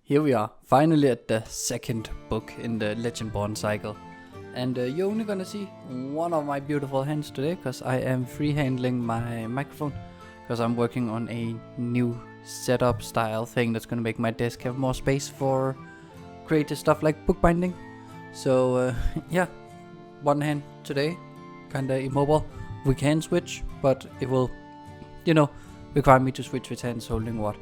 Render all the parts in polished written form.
Here we are, finally at the second book in the Legendborn Cycle. And you're only gonna see one of my beautiful hands today, because I am free-handling my microphone, because I'm working on a new setup style thing that's gonna make my desk have more space for creative stuff like bookbinding. So yeah, one hand today, kinda immobile. We can switch, but it will, require me to switch which hand's holding what.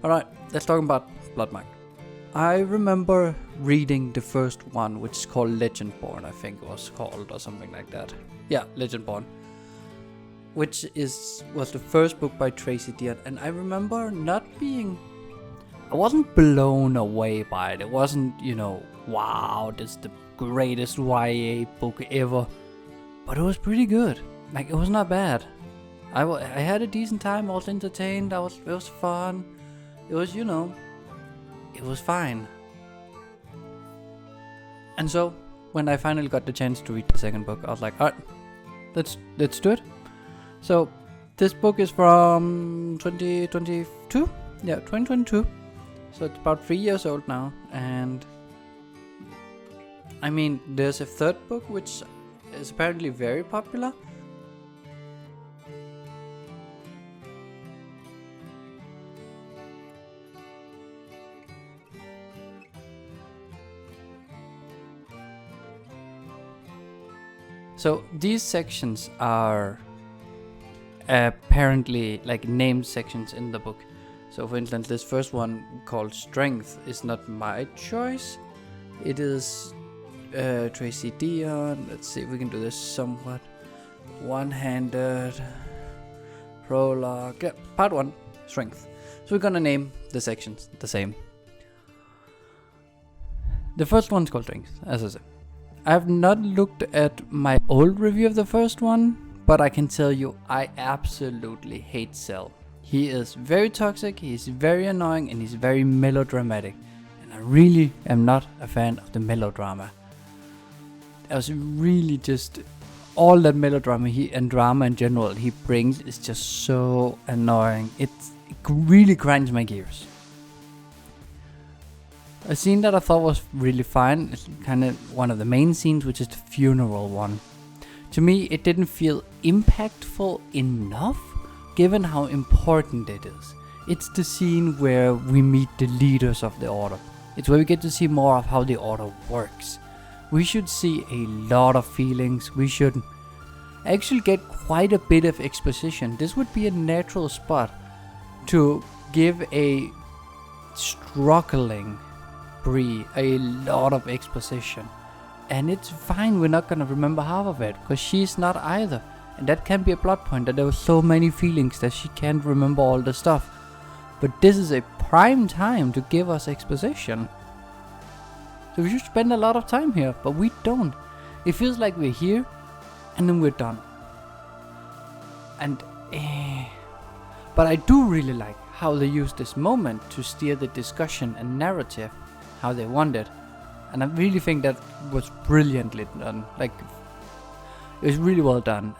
Alright, let's talk about Bloodmarked. I remember reading the first one, which is called Legendborn, I think it was called, or something like that. Yeah, Legendborn. Which was the first book by Tracy Deonn, and I remember I wasn't blown away by it. It wasn't, wow, this is the greatest YA book ever. But it was pretty good. Like, it was not bad. I had a decent time, I was entertained, it was fun. It was, it was fine. And so, when I finally got the chance to read the second book, I was like, alright, let's do it. So, this book is from 2022? Yeah, 2022. So it's about 3 years old now, and I mean, there's a third book which is apparently very popular. So these sections are apparently like named sections in the book. So for instance, this first one called Strength is not my choice. It is Tracy Deonn. Let's see if we can do this somewhat one-handed. Prologue. Yeah, part 1, Strength. So we're gonna name the sections the same. The first one's called Strength, as I said. I have not looked at my old review of the first one, but I can tell you I absolutely hate Cell. He is very toxic, he's very annoying, and he's very melodramatic. And I really am not a fan of the melodrama. It was really just all that melodrama and drama in general he brings is just so annoying. It really grinds my gears. A scene that I thought was really fine is kind of one of the main scenes, which is the funeral one. To me, it didn't feel impactful enough, given how important it is. It's the scene where we meet the leaders of the Order. It's where we get to see more of how the Order works. We should see a lot of feelings. We should actually get quite a bit of exposition. This would be a natural spot to give a struggling Bree a lot of exposition. And it's fine, we're not gonna remember half of it, because she's not either. And that can be a plot point, that there were so many feelings that she can't remember all the stuff. But this is a prime time to give us exposition. So we should spend a lot of time here, but we don't. It feels like we're here, and then we're done. And but I do really like how they use this moment to steer the discussion and narrative how they want it. And I really think that was brilliantly done. Like, it was really well done.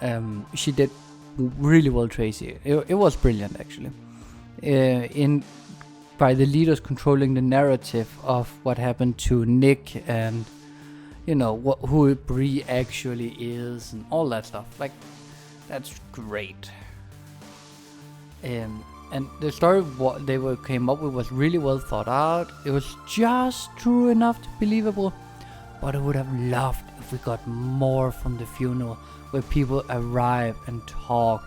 She did really well, Tracy. It was brilliant, actually. By the leaders controlling the narrative of what happened to Nick and, who Bree actually is and all that stuff. Like, that's great. And the story they came up with was really well thought out. It was just true enough to be believable. But I would have loved if we got more from the funeral, where people arrive and talk.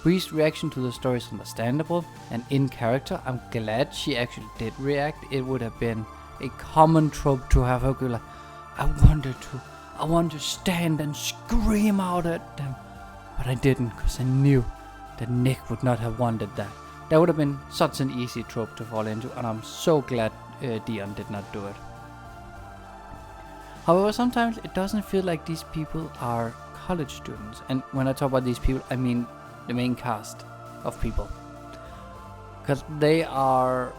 Bree's reaction to the story is understandable and in character. I'm glad she actually did react. It would have been a common trope to have her go like, I wanted to stand and scream out at them. But I didn't, because I knew that Nick would not have wanted that. That would have been such an easy trope to fall into, and I'm so glad Deonn did not do it. However, sometimes it doesn't feel like these people are college students. And when I talk about these people, I mean the main cast of people. Because they are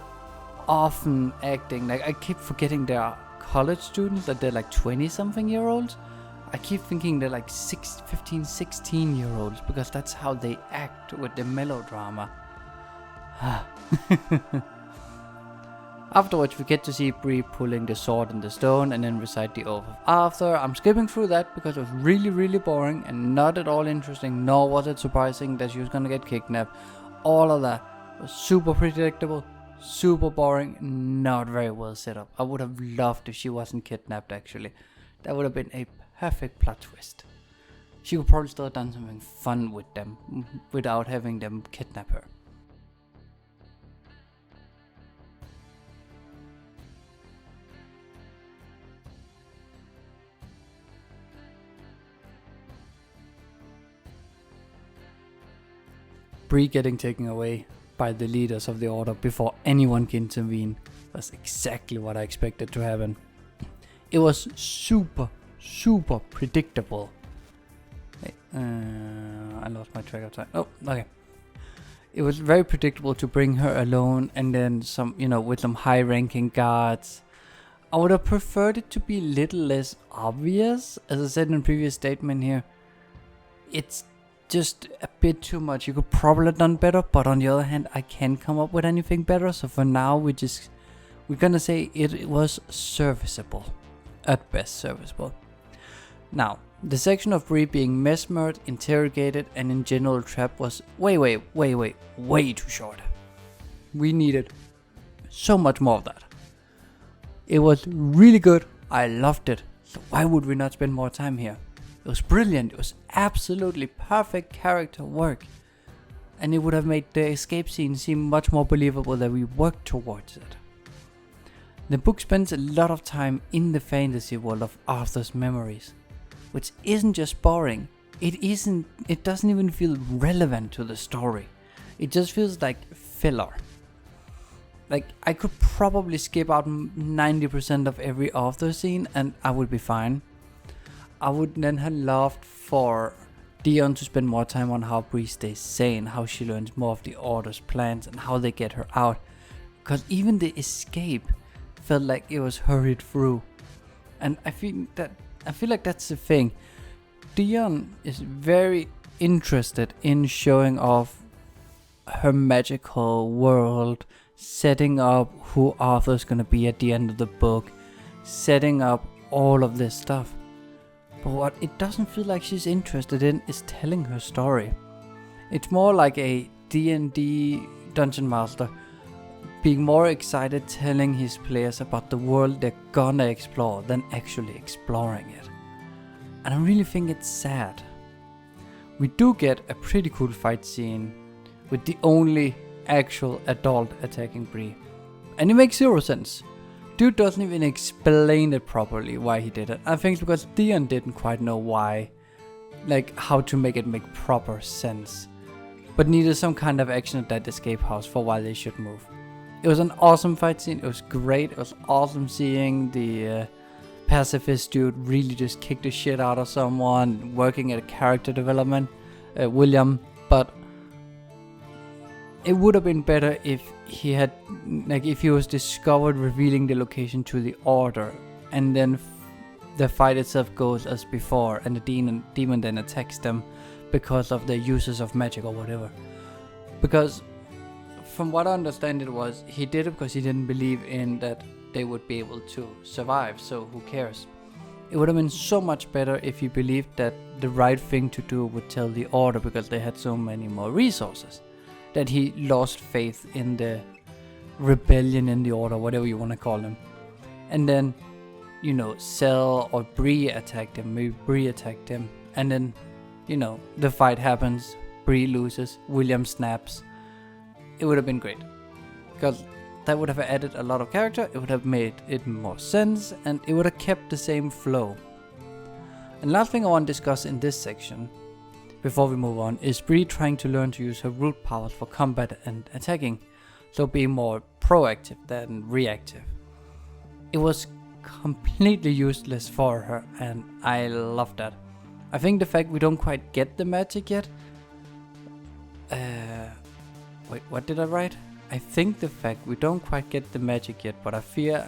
often acting like, I keep forgetting they are college students, that they're like 20-something-year-olds. I keep thinking they're like 15, 16-year-olds, because that's how they act with the melodrama. Afterwards we get to see Bree pulling the sword in the stone and then recite the Oath of Arthur. I'm skipping through that because it was really boring and not at all interesting, nor was it surprising that she was gonna get kidnapped. All of that was super predictable, super boring, not very well set up. I would have loved if she wasn't kidnapped actually. That would have been a perfect plot twist. She could probably still have done something fun with them without having them kidnap her. Bree getting taken away by the leaders of the order before anyone can intervene was exactly what I expected to happen. It was super predictable. Hey, I lost my track of time. Oh, okay. It was very predictable to bring her alone and then some, with some high-ranking guards. I would have preferred it to be a little less obvious. As I said in a previous statement here, it's just a bit too much. You could probably have done better, but on the other hand, I can't come up with anything better. So for now, we're gonna say it was serviceable, at best serviceable. Now, the section of Bree being mesmered, interrogated, and in general trapped was way too short. We needed so much more of that. It was really good. I loved it. So why would we not spend more time here? It was brilliant. It was absolutely perfect character work. And it would have made the escape scene seem much more believable that we worked towards it. The book spends a lot of time in the fantasy world of Arthur's memories, which isn't just boring. It doesn't even feel relevant to the story. It just feels like filler. Like, I could probably skip out 90% of every Arthur scene and I would be fine. I would then have loved for Dion to spend more time on how Bree stays sane, how she learns more of the Order's plans and how they get her out. Because even the escape felt like it was hurried through. And I feel like that's the thing. Dion is very interested in showing off her magical world, setting up who Arthur's gonna be at the end of the book, setting up all of this stuff. But what it doesn't feel like she's interested in is telling her story. It's more like a D&D dungeon master being more excited telling his players about the world they're gonna explore than actually exploring it. And I really think it's sad. We do get a pretty cool fight scene with the only actual adult attacking Bree. And it makes zero sense. Dude doesn't even explain it properly why he did it. I think it's because Dion didn't quite know why, like how to make it make proper sense, but needed some kind of action at that escape house for why they should move. It was an awesome fight scene. It was great. It was awesome seeing the pacifist dude really just kick the shit out of someone, working at a character development, William. But it would have been better if he had, if he was discovered revealing the location to the Order, and then the fight itself goes as before, and the demon then attacks them because of their uses of magic or whatever. Because from what I understand, he did it because he didn't believe in that they would be able to survive, so who cares? It would have been so much better if he believed that the right thing to do would tell the Order because they had so many more resources, that he lost faith in the rebellion in the Order, whatever you want to call them. And then, Cell or Bree attacked him, maybe Bree attacked him, and then, the fight happens, Bree loses, William snaps. It would have been great, because that would have added a lot of character, it would have made it more sense, and it would have kept the same flow. And last thing I want to discuss in this section, before we move on, is Bree trying to learn to use her root powers for combat and attacking, so being more proactive than reactive. It was completely useless for her, and I love that. I think the fact we don't quite get the magic yet, wait, what did I write? I think the fact we don't quite get the magic yet, but I fear,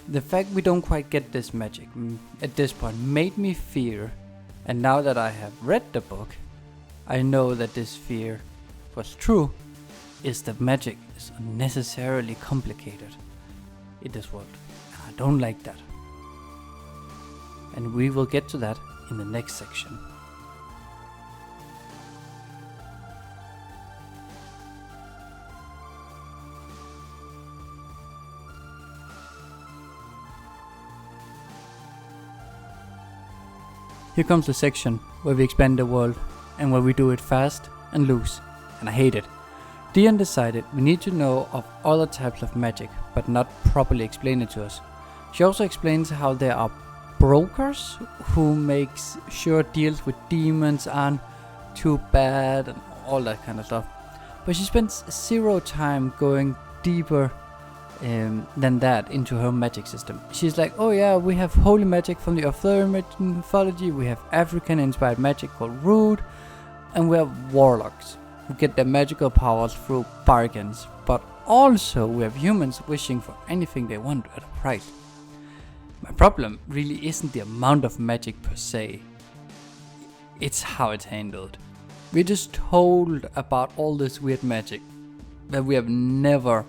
the fact we don't quite get this magic at this point made me fear, and now that I have read the book, I know that this fear was true, is that magic is unnecessarily complicated in this world. I don't like that. And we will get to that in the next section. Here comes the section where we expand the world and where we do it fast and loose, and I hate it. Dion decided we need to know of other types of magic, but not properly explain it to us. She also explains how there are brokers who makes sure deals with demons aren't too bad and all that kind of stuff. But she spends zero time going deeper than that into her magic system. She's like, oh yeah, we have holy magic from the Arthurian mythology, we have African inspired magic called Root, and we have warlocks who get their magical powers through bargains, but also we have humans wishing for anything they want at a price. My problem really isn't the amount of magic per se, it's how it's handled. We're just told about all this weird magic that we have never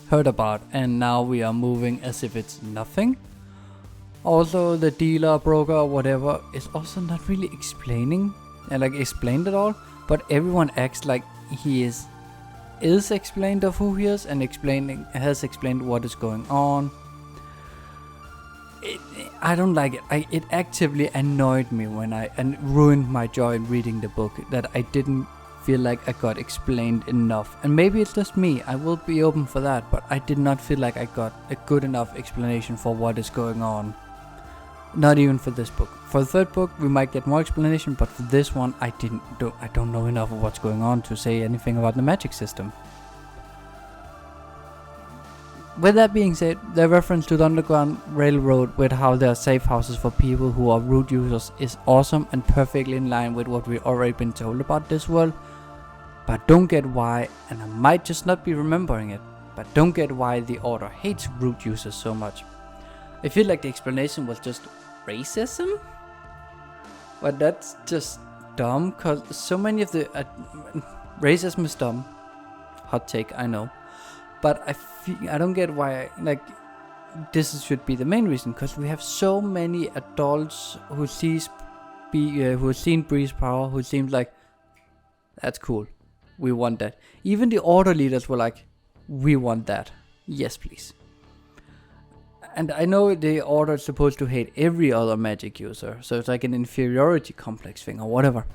heard about, and now we are moving as if it's nothing. Also, the dealer, broker, whatever is also not really explaining explained at all, but everyone acts like he is explained of who he is and has explained what is going on. I don't like it. It actively annoyed me and ruined my joy in reading the book that I didn't feel like I got explained enough. And maybe it's just me, I will be open for that, but I did not feel like I got a good enough explanation for what is going on. Not even for this book. For the third book we might get more explanation, but for this one I don't know enough of what's going on to say anything about the magic system. With that being said, the reference to the Underground Railroad with how there are safe houses for people who are root users is awesome and perfectly in line with what we've already been told about this world. But don't get why, and I might just not be remembering it, but don't get why the Order hates root users so much. I feel like the explanation was just racism? But that's just dumb, cause so many of the... racism is dumb. Hot take, I know. But I don't get why, this should be the main reason, because we have so many adults who have seen Bree's power, who seems like, that's cool, we want that. Even the Order leaders were like, we want that, yes please. And I know the Order is supposed to hate every other magic user, so it's like an inferiority complex thing or whatever.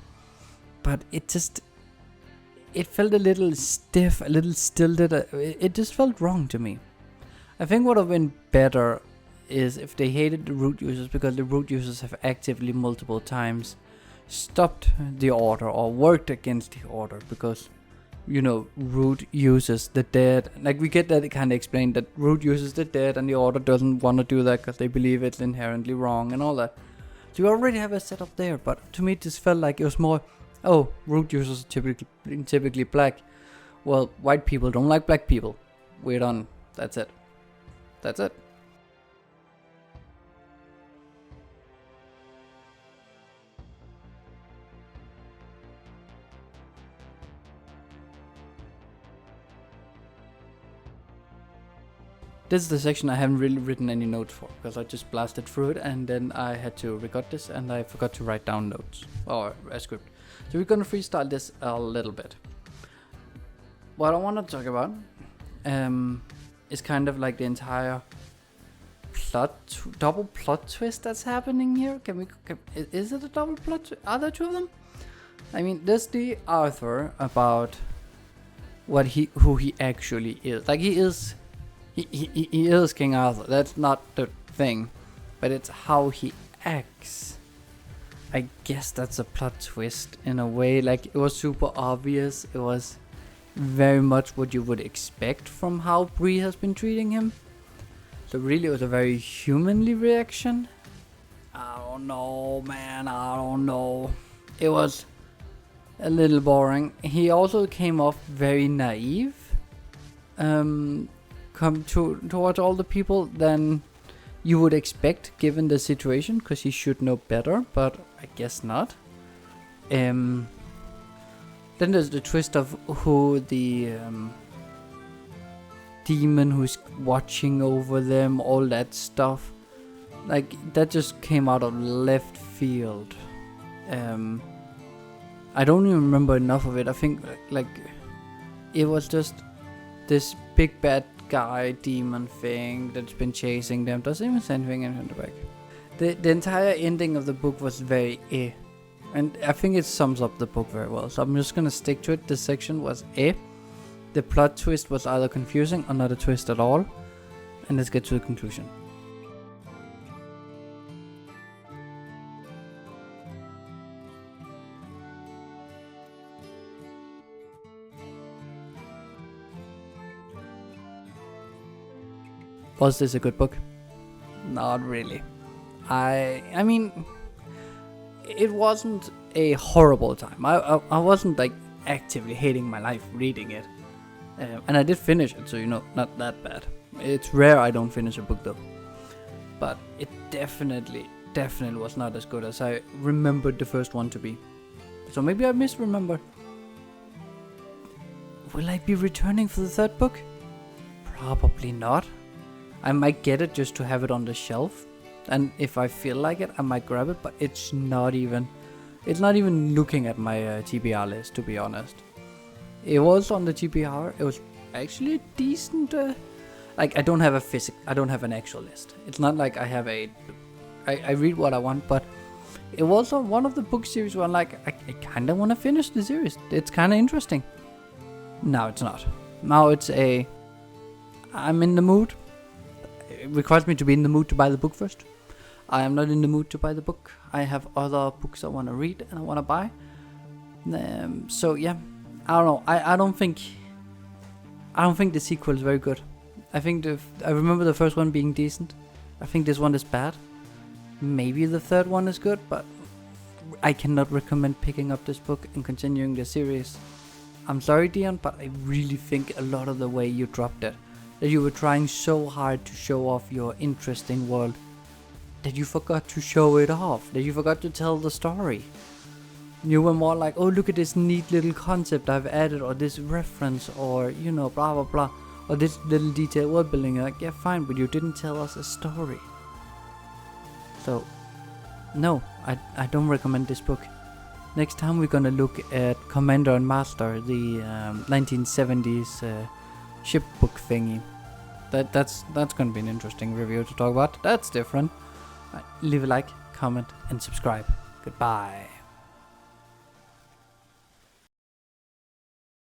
But it felt a little stiff, a little stilted. It just felt wrong to me. I think what would have been better is if they hated the root users because the root users have actively multiple times stopped the Order or worked against the Order because, root uses the dead. We get that kind of explained that root uses the dead and the Order doesn't want to do that because they believe it's inherently wrong and all that. So you already have a setup there, but to me it just felt like it was more, oh, root users are typically black. Well, white people don't like black people. We're done. That's it. That's it. This is the section I haven't really written any notes for, because I just blasted through it and then I had to record this and I forgot to write down notes or a script. So we're gonna freestyle this a little bit. What I want to talk about is kind of like the entire double plot twist that's happening here. Is it a double plot? Are there two of them? I mean, there's the Arthur about who he actually is. He is King Arthur. That's not the thing, but it's how he acts. I guess that's a plot twist in a way. It was super obvious. It was very much what you would expect from how Bree has been treating him. So really it was a very humanly reaction. I don't know, man. I don't know. It was a little boring. He also came off very naive. Towards all the people than you would expect given the situation, because he should know better, but I guess not. Then there's the twist of who the demon who's watching over them, all that stuff. Like, that just came out of left field. I don't even remember enough of it. I think, like, it was just this big bad guy demon thing that's been chasing them. Doesn't even say anything in the back. The entire ending of the book was very and I think it sums up the book very well. So I'm just gonna stick to it. This section was The plot twist was either confusing or not a twist at all. And let's get to the conclusion. Was this a good book? Not really. I mean, it wasn't a horrible time. I wasn't like actively hating my life reading it. And I did finish it, so not that bad. It's rare I don't finish a book though. But it definitely was not as good as I remembered the first one to be. So maybe I misremembered. Will I be returning for the third book? Probably not. I might get it just to have it on the shelf. And if I feel like it, I might grab it, but it's not even looking at my TBR list, to be honest. It was on the TBR. It was actually decent. Like, I don't have an actual list. It's not like I have I read what I want, but it was on one of the book series where I'm like, I kind of want to finish the series. It's kind of interesting. No, it's not. Now it's I'm in the mood. It requires me to be in the mood to buy the book first. I am not in the mood to buy the book. I have other books I want to read and I want to buy. So yeah, I don't know. I don't think the sequel is very good. I think I remember the first one being decent. I think this one is bad. Maybe the third one is good, but I cannot recommend picking up this book and continuing the series. I'm sorry, Dion, but I really think a lot of the way you dropped it, that you were trying so hard to show off your interesting world, that you forgot to show it off, that you forgot to tell the story. You were more like, oh, look at this neat little concept I've added, or this reference, or, blah blah blah, or this little detail world building. Like, yeah, fine, but you didn't tell us a story. So, no, I don't recommend this book. Next time we're gonna look at Commander and Master, the 1970s ship book thingy. That's gonna be an interesting review to talk about. That's different. Leave a like, comment, and subscribe. Goodbye.